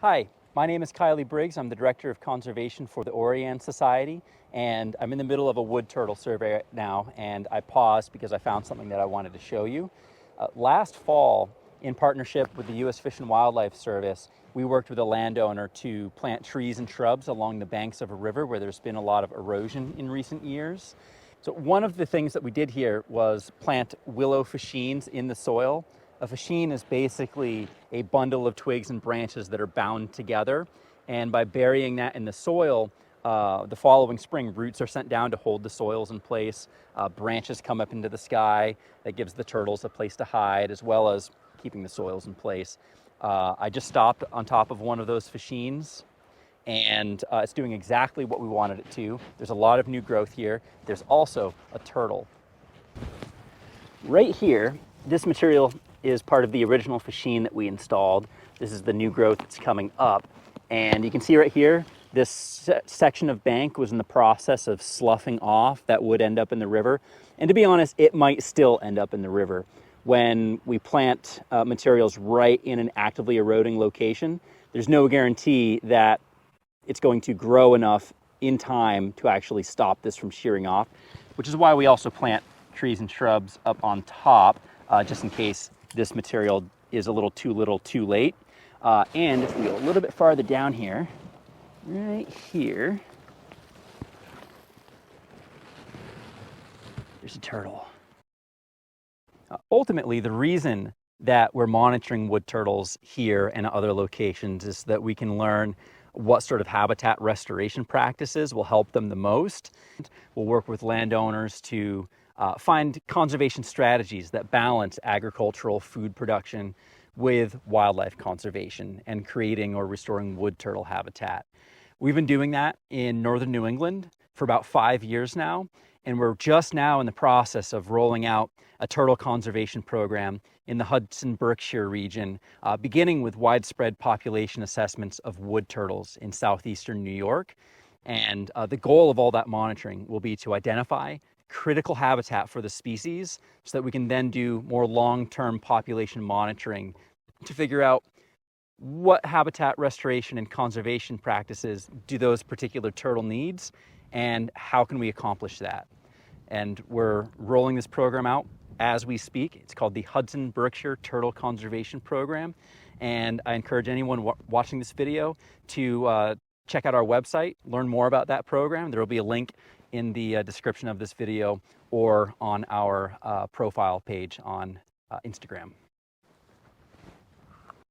Hi, my name is Kylie Briggs. I'm the Director of Conservation for the Oriane Society, and I'm in the middle of a wood turtle survey right now, and I paused because I found something that I wanted to show you. Last fall, in partnership with the U.S. Fish and Wildlife Service, we worked with a landowner to plant trees and shrubs along the banks of a river where there's been a lot of erosion in recent years. So one of the things that we did here was plant willow fascines in the soil. A fascine is basically a bundle of twigs and branches that are bound together, and by burying that in the soil, the following spring, roots are sent down to hold the soils in place. Branches come up into the sky. That gives the turtles a place to hide, as well as keeping the soils in place. I just stopped on top of one of those fascines, and it's doing exactly what we wanted it to. There's a lot of new growth here. There's also a turtle. Right here, this material is part of the original fascine that we installed. This is the new growth that's coming up. And you can see right here, this section of bank was in the process of sloughing off. That would end up in the river. And to be honest, it might still end up in the river. When we plant materials right in an actively eroding location, there's no guarantee that it's going to grow enough in time to actually stop this from shearing off, which is why we also plant trees and shrubs up on top, just in case this material is a little too late. And if we go a little bit farther down here, right here, there's a turtle. Ultimately, the reason that we're monitoring wood turtles here and other locations is that we can learn what sort of habitat restoration practices will help them the most. We'll work with landowners to find conservation strategies that balance agricultural food production with wildlife conservation and creating or restoring wood turtle habitat. We've been doing that in northern New England for about 5 years now, and we're just now in the process of rolling out a turtle conservation program in the Hudson-Berkshire region, beginning with widespread population assessments of wood turtles in southeastern New York. And the goal of all that monitoring will be to identify critical habitat for the species so that we can then do more long-term population monitoring to figure out what habitat restoration and conservation practices do those particular turtle needs, and how can we accomplish that. And we're rolling this program out as we speak. It's called the Hudson-Berkshire Turtle Conservation Program, and I encourage anyone watching this video to check out our website, learn more about that program. There will be a link in the description of this video or on our profile page on Instagram.